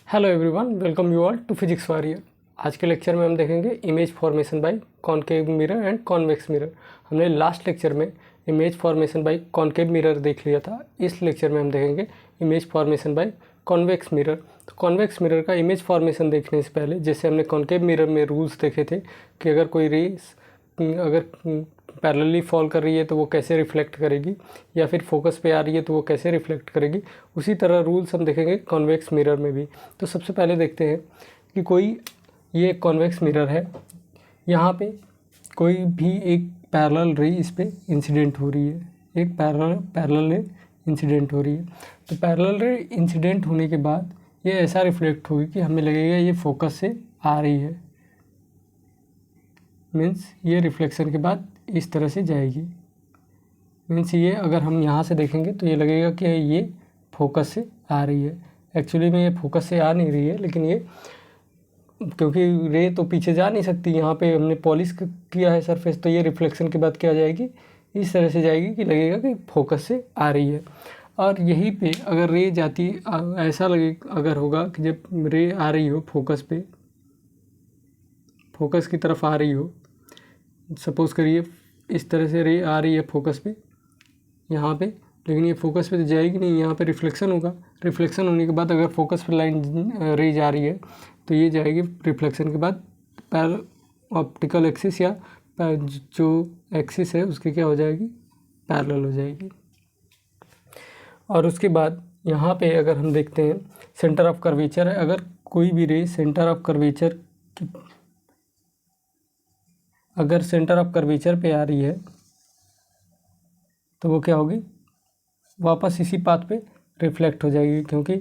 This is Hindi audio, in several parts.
Hello everyone, welcome you all to physics warrior. आज के लेक्चर में हम देखेंगे image formation by concave mirror and convex mirror. हमने लास्ट लेक्चर में image formation by concave mirror देख लिया था। इस लेक्चर में हम देखेंगे image formation by convex mirror. तो कॉन्वेक्स मिरर का इमेज फॉर्मेशन देखने से पहले, जैसे हमने कॉनकेव मिरर में रूल्स देखे थे कि अगर कोई रेस अगर पैरेलली फॉल कर रही है तो वो कैसे रिफ्लेक्ट करेगी, या फिर फोकस पे आ रही है तो वो कैसे रिफ्लेक्ट करेगी, उसी तरह रूल्स हम देखेंगे कॉन्वेक्स मिरर में भी। तो सबसे पहले देखते हैं कि कोई ये कॉन्वेक्स मिरर है, यहाँ पे कोई भी एक पैरेलल रे इस पे इंसिडेंट हो रही है, एक पैरेलल रे इंसिडेंट हो रही है। तो पैरेलल रे इंसिडेंट होने के बाद ये ऐसा रिफ्लेक्ट होगी कि हमें लगेगा ये फोकस से आ रही है, मीन्स ये रिफ्लेक्शन के बाद इस तरह से जाएगी। मीन्स ये अगर हम यहाँ से देखेंगे तो ये लगेगा कि ये फोकस से आ रही है। एक्चुअली में ये फोकस से आ नहीं रही है, लेकिन ये क्योंकि रे तो पीछे जा नहीं सकती, यहाँ पे हमने पॉलिश किया है सरफेस, तो ये रिफ्लेक्शन के बाद क्या जाएगी, इस तरह से जाएगी कि लगेगा कि फोकस से आ रही है। और यहीं पे अगर रे जाती, ऐसा लगे अगर होगा कि जब रे आ रही हो फोकस पे, फोकस की तरफ आ रही हो, सपोज़ करिए इस तरह से रे आ रही है फोकस पे यहाँ पे, लेकिन ये फोकस पे तो जाएगी नहीं, यहाँ पे रिफ्लेक्शन होगा। रिफ्लेक्शन होने के बाद अगर फोकस पे लाइन रे जा रही है तो ये जाएगी रिफ्लेक्शन के बाद ऑप्टिकल एक्सिस या जो एक्सिस है उसके क्या हो जाएगी, पैरेलल हो जाएगी। और उसके बाद यहाँ पे अगर हम देखते हैं सेंटर ऑफ कर्वेचर है, अगर कोई भी रे सेंटर ऑफ कर्वेचर अगर सेंटर ऑफ कर्वेचर पे आ रही है तो वो क्या होगी, वापस इसी पाथ पे रिफ्लेक्ट हो जाएगी। क्योंकि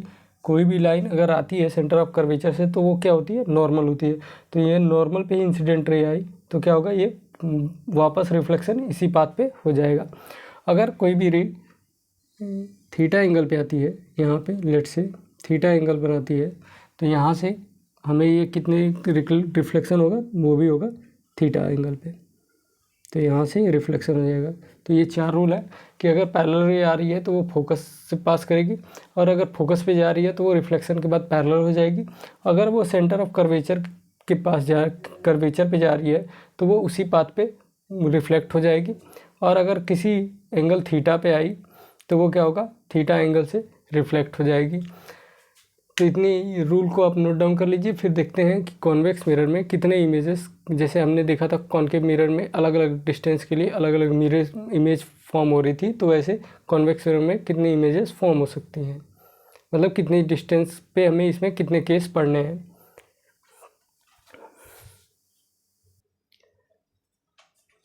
कोई भी लाइन अगर आती है सेंटर ऑफ कर्वेचर से तो वो क्या होती है, नॉर्मल होती है। तो ये नॉर्मल पे ही इंसिडेंट रे आई तो क्या होगा, ये वापस रिफ्लेक्शन इसी पाथ पे हो जाएगा। अगर कोई भी रे थीटा एंगल पे आती है, यहाँ पे लेट से थीटा एंगल बनाती है, तो यहाँ से हमें ये कितने रिफ्लेक्शन होगा, वो भी होगा थीटा एंगल पे, तो यहाँ से रिफ्लेक्शन हो जाएगा। तो ये चार रूल है कि अगर पैरेलल रे आ रही है तो वो फोकस से पास करेगी, और अगर फोकस पे जा रही है तो वो रिफ्लेक्शन के बाद पैरेलल हो जाएगी। अगर वो सेंटर ऑफ कर्वेचर के पास कर्वेचर पे जा रही है तो वो उसी पाथ पे रिफ्लेक्ट हो जाएगी। और अगर किसी एंगल थीटा पे आई तो वो क्या होगा, थीटा एंगल से रिफ्लेक्ट हो जाएगी। तो इतनी रूल को आप नोट डाउन कर लीजिए। फिर देखते हैं कि कॉन्वेक्स मिरर में कितने इमेजेस, जैसे हमने देखा था कॉनकेव मिरर में अलग अलग डिस्टेंस के लिए अलग अलग मिरर इमेज फॉर्म हो रही थी, तो वैसे कॉन्वेक्स मिरर में कितनी इमेजेस फॉर्म हो सकती हैं, मतलब कितनी डिस्टेंस पे हमें इसमें कितने केस पढ़ने हैं।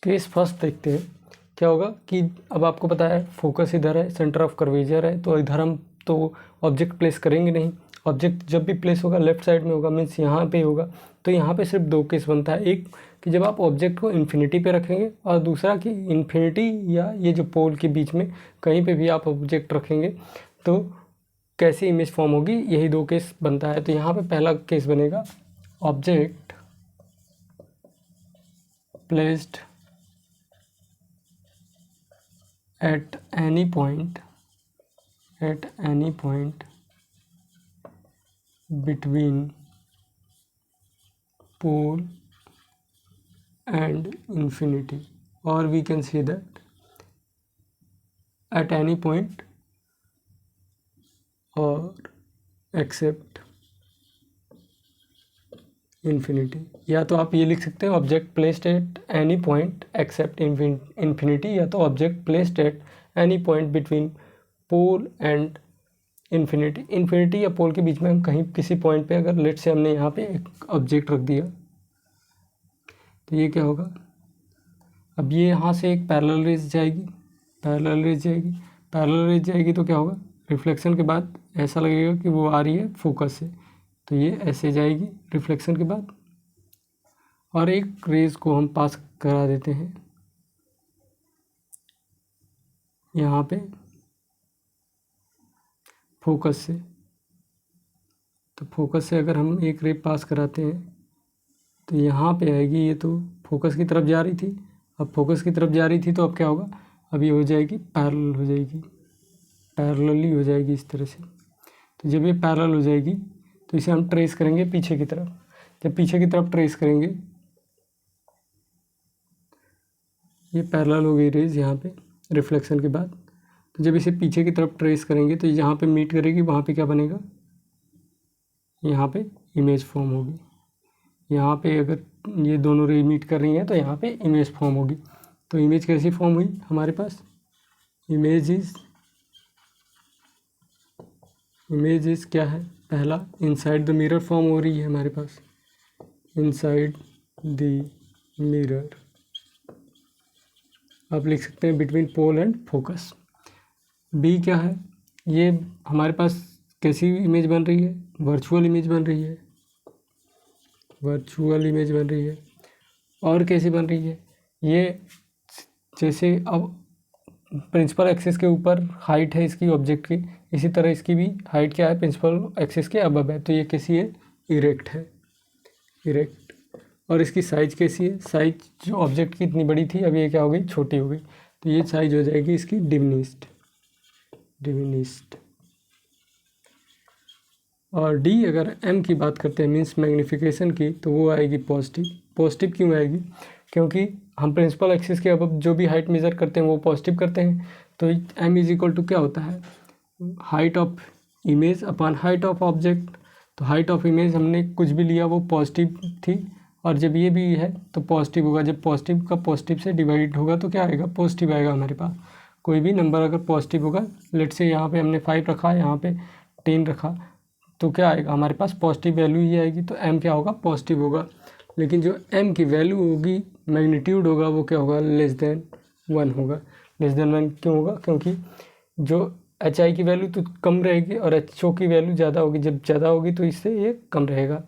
केस फर्स्ट देखते हैं क्या होगा कि अब आपको पता है फोकस इधर है, सेंटर ऑफ कर्वेचर है, तो इधर हम तो ऑब्जेक्ट प्लेस करेंगे नहीं। ऑब्जेक्ट जब भी प्लेस होगा लेफ्ट साइड में होगा, मीन्स यहाँ पे होगा। तो यहाँ पे सिर्फ दो केस बनता है, एक कि जब आप ऑब्जेक्ट को इन्फिनिटी पे रखेंगे, और दूसरा कि इन्फिनिटी या ये जो पोल के बीच में कहीं पे भी आप ऑब्जेक्ट रखेंगे तो कैसी इमेज फॉर्म होगी, यही दो केस बनता है। तो यहाँ पे पहला केस बनेगा object placed at any point between pole and infinity, or we can say that at any point or except infinity। या तो आप ये लिख सकते हैं object placed at any point except infinity, या तो object placed at any point between pole and infinity. Infinity या पोल के बीच में हम कहीं किसी पॉइंट पे अगर लेट से हमने यहाँ पे एक ऑब्जेक्ट रख दिया तो ये क्या होगा, अब ये यहाँ से एक पैरेलल रेज जाएगी, तो क्या होगा, रिफ्लेक्शन के बाद ऐसा लगेगा कि वो आ रही है फोकस से, तो ये ऐसे जाएगी रिफ्लेक्शन के बाद। और एक रेज को हम पास करा देते हैं यहाँ पे फोकस से, तो फोकस से अगर हम एक रे पास कराते हैं तो यहाँ पे आएगी, ये तो फोकस की तरफ जा रही थी, अब फोकस की तरफ जा रही थी तो अब क्या होगा, अब ये हो जाएगी पैरेलल हो जाएगी, पैरेलली हो जाएगी इस तरह से। तो जब ये पैरेलल हो जाएगी तो इसे हम ट्रेस करेंगे पीछे की तरफ। जब पीछे की तरफ ट्रेस करेंगे, ये पैरेलल हो गई रेज यहाँ पे रिफ्लेक्शन के बाद। तो जब इसे पीछे की तरफ ट्रेस करेंगे तो जहाँ पे मीट करेगी वहाँ पे क्या बनेगा, यहाँ पे इमेज फॉर्म होगी। यहाँ पे अगर ये दोनों रे मीट कर रही हैं तो यहाँ पे इमेज फॉर्म होगी। तो इमेज कैसी फॉर्म हुई हमारे पास, इमेज इज क्या है, पहला इनसाइड द मिरर फॉर्म हो रही है हमारे पास, इनसाइड द मिरर। आप लिख सकते हैं between pole and focus. B क्या है, ये हमारे पास कैसी इमेज बन रही है, वर्चुअल इमेज बन रही है, वर्चुअल इमेज बन रही है। और कैसे बन रही है, ये जैसे अब प्रिंसिपल एक्सिस के ऊपर हाइट है इसकी ऑब्जेक्ट की, इसी तरह इसकी भी हाइट क्या है, प्रिंसिपल एक्सिस के अबव है। तो ये कैसी है, इरेक्ट है, इरेक्ट। और इसकी साइज कैसी है, साइज जो ऑब्जेक्ट की इतनी बड़ी थी अब ये क्या हो गई, छोटी हो गई। तो ये साइज हो जाएगी इसकी डिमिनिश्ड। और डी अगर एम की बात करते हैं मीन्स मैग्नीफिकेशन की, तो वो आएगी पॉजिटिव। पॉजिटिव क्यों आएगी, क्योंकि हम प्रिंसिपल एक्सिस के अब जो भी हाइट मेज़र करते हैं वो पॉजिटिव करते हैं। तो एम इज इक्वल टू क्या होता है, height of image upon height of object. तो हाइट ऑफ इमेज हमने कुछ भी लिया वो पॉजिटिव थी, और जब ये भी है तो पॉजिटिव होगा। जब पॉजिटिव का पॉजिटिव से डिवाइड होगा तो क्या आएगा, पॉजिटिव आएगा हमारे पास। कोई भी नंबर अगर पॉजिटिव होगा, लेट से यहाँ पे हमने 5 रखा, यहाँ पे 10 रखा, तो क्या आएगा हमारे पास, पॉजिटिव वैल्यू ही आएगी। तो m क्या होगा, पॉजिटिव होगा। लेकिन जो m की वैल्यू होगी, मैग्नीट्यूड होगा, वो क्या होगा, लेस देन 1 होगा। लेस देन 1 क्यों होगा, क्योंकि जो hi की वैल्यू तो कम रहेगी और ho की वैल्यू ज़्यादा होगी। जब ज़्यादा होगी तो इससे ये कम रहेगा।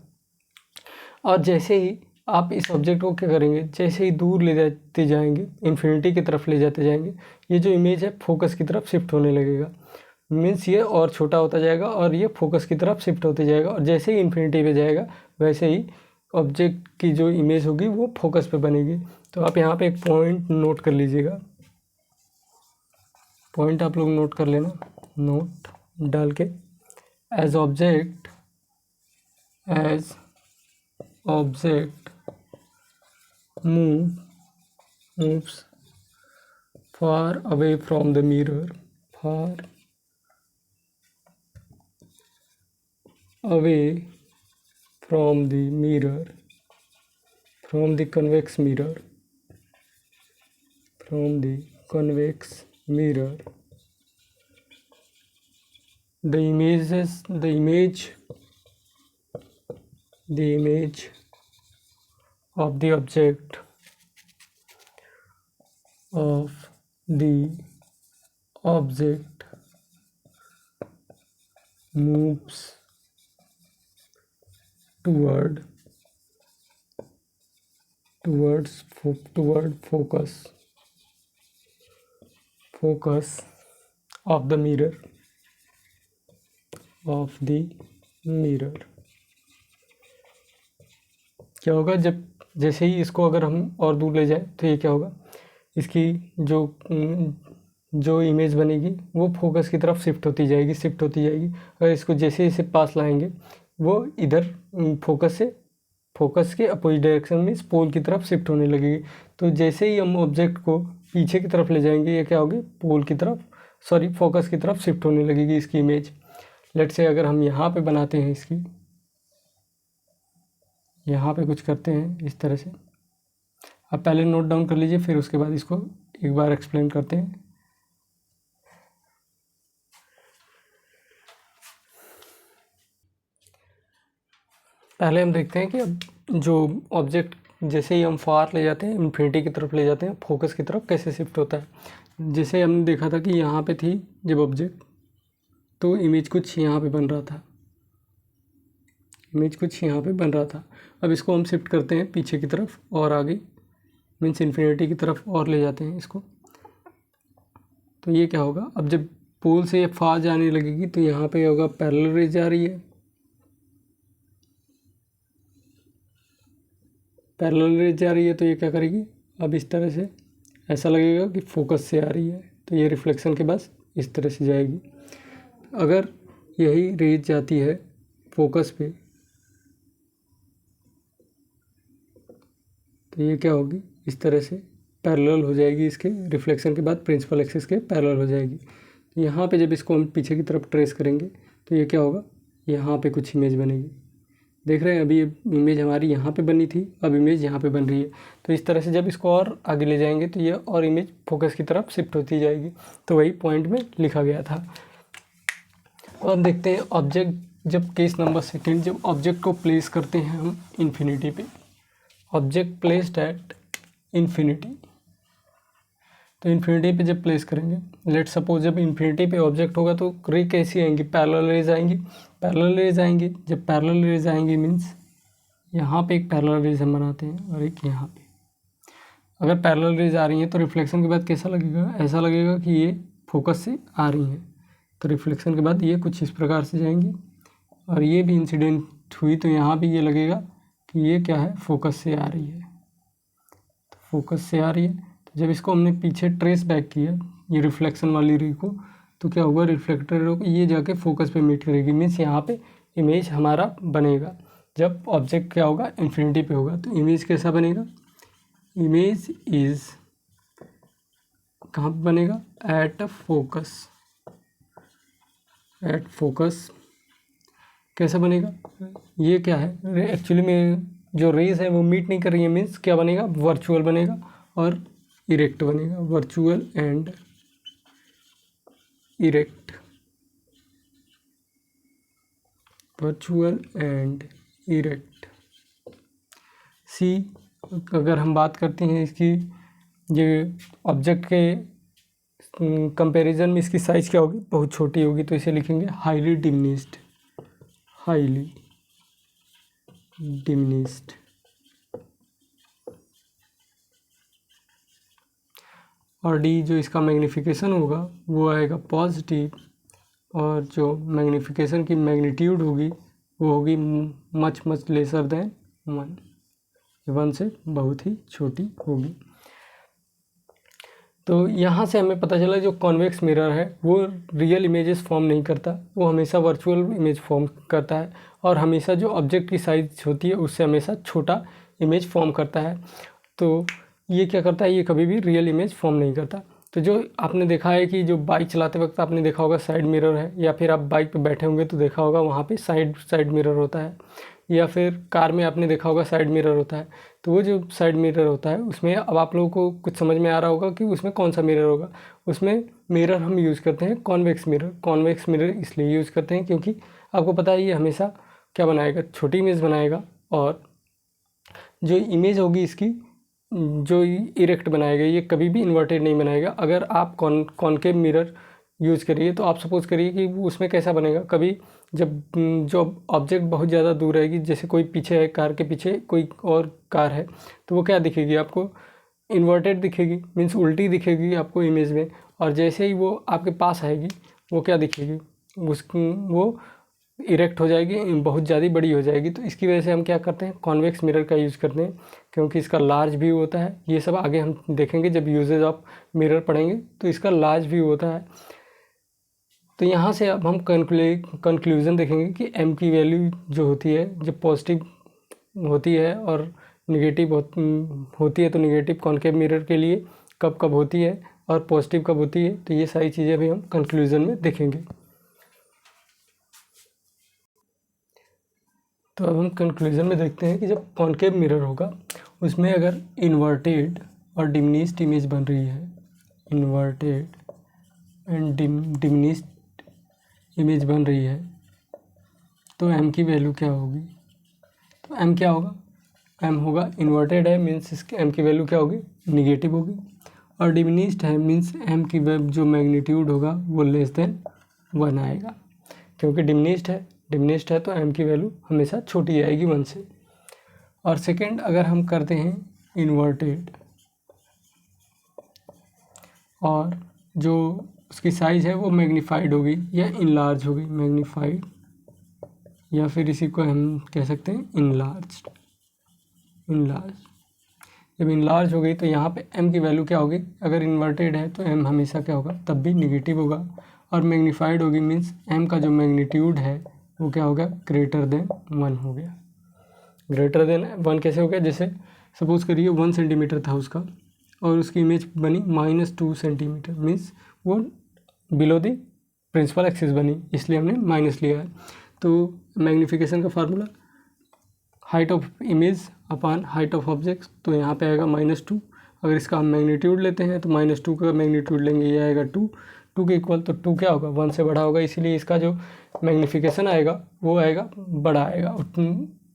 और जैसे ही आप इस ऑब्जेक्ट को क्या करेंगे, जैसे ही दूर ले जाते जाएंगे, इन्फिनिटी की तरफ ले जाते जाएंगे, ये जो इमेज है फोकस की तरफ शिफ्ट होने लगेगा। मीन्स ये और छोटा होता जाएगा और ये फोकस की तरफ शिफ्ट होते जाएगा। और जैसे ही इन्फिनिटी पे जाएगा वैसे ही ऑब्जेक्ट की जो इमेज होगी वो फोकस पे बनेगी। तो आप यहाँ पे एक पॉइंट नोट कर लीजिएगा, पॉइंट आप लोग नोट कर लेना, नोट डाल के, as object moves far away from the mirror, far away from the mirror, from the convex mirror, from the convex mirror, the image of the object moves toward focus of the mirror, क्या होगा, जब जैसे ही इसको अगर हम और दूर ले जाए तो ये क्या होगा, इसकी जो इमेज बनेगी वो फोकस की तरफ शिफ्ट होती जाएगी। अगर इसको जैसे जैसे पास लाएंगे वो इधर फोकस के अपोजिट डायरेक्शन में इस पोल की तरफ शिफ्ट होने लगेगी। तो जैसे ही हम ऑब्जेक्ट को पीछे की तरफ ले जाएंगे ये क्या होगी, फोकस की तरफ शिफ्ट होने लगेगी इसकी इमेज। लेट से अगर हम यहाँ पे बनाते हैं, इसकी यहाँ पे कुछ करते हैं इस तरह से, आप पहले नोट डाउन कर लीजिए, फिर उसके बाद इसको एक बार एक्सप्लेन करते हैं। पहले हम देखते हैं कि अब जो ऑब्जेक्ट जैसे ही हम फार ले जाते हैं, इन्फिनिटी की तरफ ले जाते हैं, फोकस की तरफ कैसे शिफ्ट होता है। जैसे हमने देखा था कि यहाँ पे थी जब ऑब्जेक्ट, तो इमेज कुछ यहाँ पे बन रहा था, अब इसको हम शिफ्ट करते हैं पीछे की तरफ और आगे, मीन्स इन्फिनिटी की तरफ और ले जाते हैं इसको। तो ये क्या होगा, अब जब पोल से ये फार जाने लगेगी तो यहाँ पे होगा पैरेलल रेज जा रही है, तो ये क्या करेगी, अब इस तरह से ऐसा लगेगा कि फोकस से आ रही है, तो ये रिफ्लेक्शन के बाद इस तरह से जाएगी। अगर यही रेज जाती है फोकस पे, तो ये क्या होगी, इस तरह से पैरेलल हो जाएगी, इसके रिफ्लेक्शन के बाद प्रिंसिपल एक्सिस के पैरेलल हो जाएगी। तो यहाँ पे जब इसको हम पीछे की तरफ ट्रेस करेंगे तो ये क्या होगा, यहाँ पे कुछ इमेज बनेगी। देख रहे हैं, अभी ये इमेज हमारी यहाँ पे बनी थी, अब इमेज यहाँ पे बन रही है। तो इस तरह से जब इसको और आगे ले जाएंगे तो ये और इमेज फोकस की तरफ शिफ्ट होती जाएगी। तो वही पॉइंट में लिखा गया था। अब देखते हैं ऑब्जेक्ट, जब केस नंबर सेकेंड, जब ऑब्जेक्ट को प्लेस करते हैं हम इन्फिनिटी पे, ऑब्जेक्ट प्लेस्ड एट इन्फिनिटी। तो इन्फिनिटी पे जब प्लेस करेंगे, लेट सपोज जब इन्फिनिटी पे ऑब्जेक्ट होगा तो रे कैसी आएंगी, पैरेलल रेज आएंगी, पैरेलल रेज आएंगी। जब पैरेलल रेज आएंगी मीन्स यहाँ पे एक पैरेलल रेज हम बनाते हैं और एक यहाँ पे। अगर पैरेलल रेज आ रही हैं तो रिफ्लेक्शन के बाद कैसा लगेगा, ऐसा लगेगा कि ये फोकस से आ रही हैं। तो रिफ्लेक्शन के बाद ये कुछ इस प्रकार से जाएंगी और ये भी इंसिडेंट हुई तो यहाँ भी ये लगेगा कि ये क्या है, फोकस से आ रही है। तो फोकस से आ रही है, तो जब इसको हमने पीछे ट्रेस बैक किया ये रिफ्लेक्शन वाली रे को, तो क्या होगा, रिफ्लेक्टर ये जाके फोकस पे मीट करेगी। मीन्स यहाँ पे इमेज हमारा बनेगा। जब ऑब्जेक्ट क्या होगा, इन्फिनिटी पे होगा, तो इमेज कैसा बनेगा, इमेज इज कहाँ पे बनेगा, एट फोकस, एट फोकस। कैसा बनेगा, ये क्या है, एक्चुअली में जो रेज है वो मीट नहीं कर रही है, मीन्स क्या बनेगा, वर्चुअल बनेगा और इरेक्ट बनेगा, virtual and erect, virtual and erect. See, अगर हम बात करते हैं इसकी, ये ऑब्जेक्ट के कंपैरिजन में इसकी साइज़ क्या होगी, बहुत छोटी होगी, तो इसे लिखेंगे हाईली डिमिनिश्ड, हाईली डिमिनिश्ड। और डी, जो इसका मैग्नीफिकेशन होगा वो आएगा पॉजिटिव, और जो मैग्नीफिकेशन की मैग्नीट्यूड होगी वो होगी मच मच लेसर देन 1, 1 से बहुत ही छोटी होगी। तो यहाँ से हमें पता चला जो कॉन्वेक्स मिरर है वो रियल इमेजेस फॉर्म नहीं करता, वो हमेशा वर्चुअल इमेज फॉर्म करता है, और हमेशा जो ऑब्जेक्ट की साइज़ होती है उससे हमेशा छोटा इमेज फॉर्म करता है। तो ये क्या करता है, ये कभी भी रियल इमेज फॉर्म नहीं करता। तो जो आपने देखा है कि जो बाइक चलाते वक्त आपने देखा होगा साइड मिरर है, या फिर आप बाइक पे बैठे होंगे तो देखा होगा वहाँ पे साइड मिरर होता है, या फिर कार में आपने देखा होगा साइड मिरर होता है। तो वो जो साइड मिरर होता है उसमें अब आप लोगों को कुछ समझ में आ रहा होगा कि उसमें कौन सा मिरर होगा। उसमें मिरर हम यूज़ करते हैं कॉन्वेक्स मिरर। कॉन्वेक्स मिरर इसलिए यूज़ करते हैं क्योंकि आपको पता है ये हमेशा क्या बनाएगा, छोटी इमेज बनाएगा, और जो इमेज होगी इसकी जो इरेक्ट बनाएगा ये कभी भी इन्वर्टेड नहीं बनाएगा। अगर आप कॉनकेव मिरर यूज़ करिए तो आप सपोज़ करिए कि उसमें कैसा बनेगा, कभी जब जो ऑब्जेक्ट बहुत ज़्यादा दूर रहेगी, जैसे कोई पीछे है, कार के पीछे कोई और कार है, तो वो क्या दिखेगी आपको, इन्वर्टेड दिखेगी, मीन्स उल्टी दिखेगी आपको इमेज में। और जैसे ही वो आपके पास आएगी वो क्या दिखेगी, वो इरेक्ट हो जाएगी, बहुत ज़्यादा बड़ी हो जाएगी। तो इसकी वजह से हम क्या करते हैं, कॉन्वेक्स मिरर का यूज़ करते हैं, क्योंकि इसका लार्ज व्यू होता है। ये सब आगे हम देखेंगे जब यूजेज ऑफ मिरर पढ़ेंगे, तो इसका लार्ज व्यू होता है। तो यहाँ से अब हम कंक्लूज़न देखेंगे कि m की वैल्यू जो होती है, जब पॉजिटिव होती है और निगेटिव होती है, तो निगेटिव कॉनकेव मिरर के लिए कब कब होती है और पॉजिटिव कब होती है, तो ये सारी चीज़ें भी हम कंक्लूज़न में देखेंगे। तो अब हम कंक्लूज़न में देखते हैं कि जब कॉनकेव मिरर होगा उसमें अगर इन्वर्टेड और डिमिनिश्ड इमेज बन रही है, इन्वर्टेड एंड डिमिनिश्ड इमेज बन रही है, तो m की वैल्यू क्या होगी, तो m क्या होगा, m होगा, इन्वर्टेड है मीन्स इसके m की वैल्यू क्या होगी, निगेटिव होगी, और डिमिनिश्ड है मीन्स m की जो मैग्नीट्यूड होगा वो लेस देन 1 आएगा, क्योंकि डिमिनिश्ड है तो m की वैल्यू हमेशा छोटी आएगी 1 से। और सेकेंड, अगर हम करते हैं इन्वर्टेड और जो उसकी साइज़ है वो मैग्नीफाइड होगी या इनलार्ज होगी, मैग्नीफाइड, या फिर इसी को हम कह सकते हैं इनलार्ज। जब इनलार्ज हो गई तो यहाँ पे m की वैल्यू क्या होगी, अगर इन्वर्टेड है तो m हमेशा क्या होगा, तब भी निगेटिव होगा, और मैग्नीफाइड होगी मीन्स m का जो मैग्नीट्यूड है वो क्या हो गया, ग्रेटर देन 1 हो गया। ग्रेटर देन 1 कैसे हो गया, जैसे सपोज करिए 1 सेंटीमीटर था उसका और उसकी इमेज बनी -2 सेंटीमीटर, मीन्स वो बिलो द प्रिंसिपल एक्सिस बनी, इसलिए हमने माइनस लिया है। तो मैग्नीफिकेशन का formula height of image upon height of object, तो यहाँ पे आएगा -2। अगर इसका हम मैग्नीट्यूड लेते हैं तो -2 का मैग्नीट्यूड लेंगे, ये आएगा 2 के इक्वल, तो 2 क्या होगा, 1 से बड़ा होगा, इसीलिए इसका जो मैग्नीफिकेशन आएगा वो आएगा बड़ा आएगा,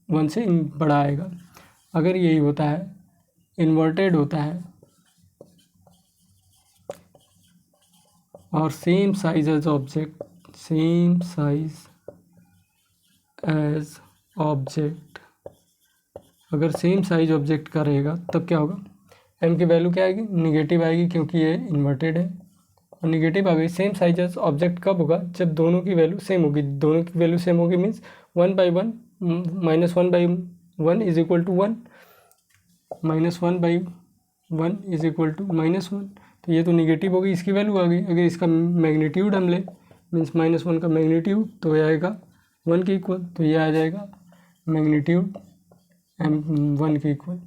1 से बड़ा आएगा। अगर यही होता है, इन्वर्टेड होता है और same size as object, same size as object, अगर सेम साइज ऑब्जेक्ट का रहेगा तब क्या होगा, एम की वैल्यू क्या आएगी, निगेटिव आएगी, क्योंकि ये इन्वर्टेड है और निगेटिव आ गई। सेम साइज एज ऑब्जेक्ट कब होगा, जब दोनों की वैल्यू सेम होगी। दोनों की वैल्यू सेम होगी means 1/1 -1/1 is equal to 1, -1/1 is equal to -1, तो ये तो निगेटिव होगी, इसकी वैल्यू आ गई। अगर इसका मैग्नीट्यूड हम ले मीन्स -1 का मैग्नीट्यूड, तो ये आएगा 1 के इक्वल, तो ये आ जाएगा मैग्नीट्यूड m1 के इक्वल।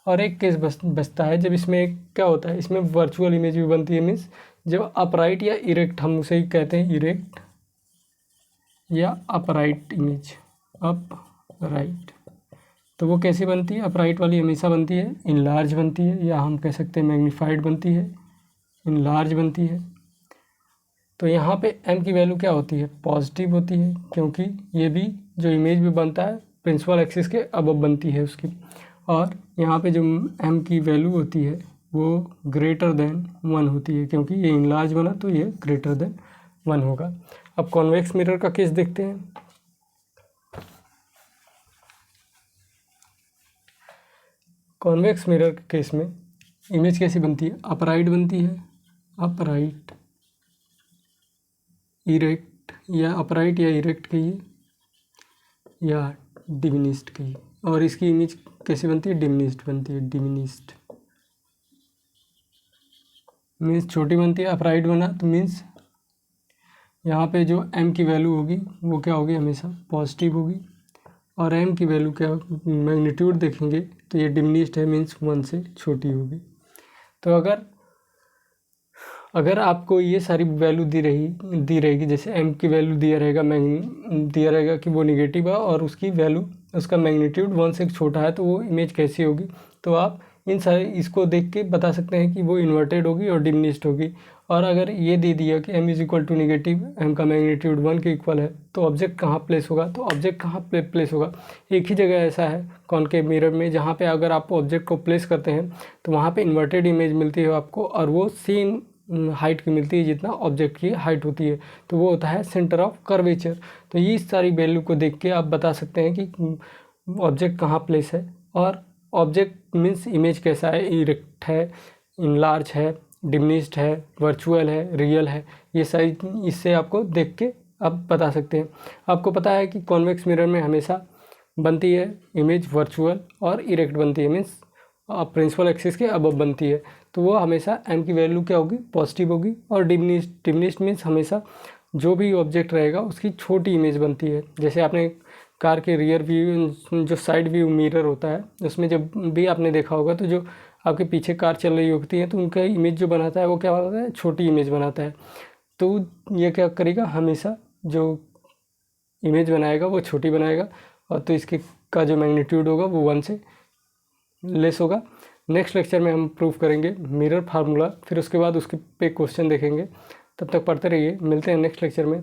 और एक केस बचता है, जब इसमें क्या होता है, इसमें वर्चुअल इमेज भी बनती है, मीन्स जब अपराइट या इरेक्ट, हम उसे कहते हैं इरेक्ट या अपराइट इमेज, अपराइट, तो वो कैसे बनती है, अपराइट वाली हमेशा बनती है इनलार्ज बनती है, या हम कह सकते हैं मैग्नीफाइड बनती है, इनलार्ज बनती है। तो यहाँ पे m की वैल्यू क्या होती है, पॉजिटिव होती है, क्योंकि ये भी जो इमेज भी बनता है प्रिंसिपल एक्सिस के अबव बनती है उसकी। और यहाँ पे जो m की वैल्यू होती है वो ग्रेटर देन 1 होती है, क्योंकि ये इनलार्ज बना तो ये ग्रेटर देन 1 होगा। अब कॉन्वेक्स मिरर का केस देखते हैं। कॉन्वेक्स मिरर के केस में इमेज कैसी बनती है, अपराइट बनती है, अपराइट, इरेक्ट, या अपराइट या इरेक्ट कहिए या डिमिनिस्ड कहिए। और इसकी इमेज कैसी बनती है, डिमिनिस्ड बनती है, डिमिनिस्ड मीन्स छोटी बनती है। अपराइट बना तो मीन्स यहाँ पे जो m की वैल्यू होगी वो क्या होगी, हमेशा पॉजिटिव होगी। और m की वैल्यू क्या, मैग्नीट्यूड देखेंगे तो ये डिमिनिस्ड है, मीन्स 1 से छोटी होगी। तो अगर आपको ये सारी वैल्यू दी रहेगी, जैसे m की वैल्यू दिया रहेगा कि वो निगेटिव है और उसकी वैल्यू, उसका मैग्नीट्यूड 1 से छोटा है, तो वो इमेज कैसी होगी, तो आप इन सारे इसको देख के बता सकते हैं कि वो इन्वर्टेड होगी और डिमिनिस्ड होगी। और अगर ये दे दिया कि m is equal to negative, m का मैग्नीट्यूड 1 के इक्वल है, तो ऑब्जेक्ट कहाँ प्लेस होगा, तो ऑब्जेक्ट कहाँ प्लेस होगा, एक ही जगह ऐसा है कॉनकेव मिरर में, जहाँ पे अगर आप ऑब्जेक्ट को प्लेस करते हैं तो वहाँ पे इन्वर्टेड इमेज मिलती है आपको, और वो सेम हाइट की मिलती है जितना ऑब्जेक्ट की हाइट होती है, तो वो होता है सेंटर ऑफ कर्वेचर। तो ये सारी वैल्यू को देख के आप बता सकते हैं कि ऑब्जेक्ट कहाँ प्लेस है, और ऑब्जेक्ट मीन्स इमेज कैसा है, इरेक्ट है, इनलार्ज है, डिमिनिस्ड है, वर्चुअल है, रियल है, ये सारी इससे आपको देख के आप बता सकते हैं। आपको पता है कि कॉन्वेक्स मिरर में हमेशा बनती है इमेज वर्चुअल और इरेक्ट बनती है, मीन्स प्रिंसिपल एक्सिस के अबव बनती है, तो वो हमेशा m की वैल्यू क्या होगी, पॉजिटिव होगी। और डिमिनिस्ड मीन्स हमेशा जो भी ऑब्जेक्ट रहेगा उसकी छोटी इमेज बनती है। जैसे आपने कार के रियर व्यू, जो साइड व्यू मिरर होता है, उसमें जब भी आपने देखा होगा तो जो आपके पीछे कार चल रही होती है तो उनका इमेज जो बनाता है वो क्या बनाता है, छोटी इमेज बनाता है। तो ये क्या करेगा, हमेशा जो इमेज बनाएगा वो छोटी बनाएगा, और तो इसके का जो मैग्नीट्यूड होगा वो 1 से लेस होगा। नेक्स्ट लेक्चर में हम प्रूव करेंगे मिरर फार्मूला, फिर उसके बाद उसके पे क्वेश्चन देखेंगे। तब तक पढ़ते रहिए, मिलते हैं नेक्स्ट लेक्चर में।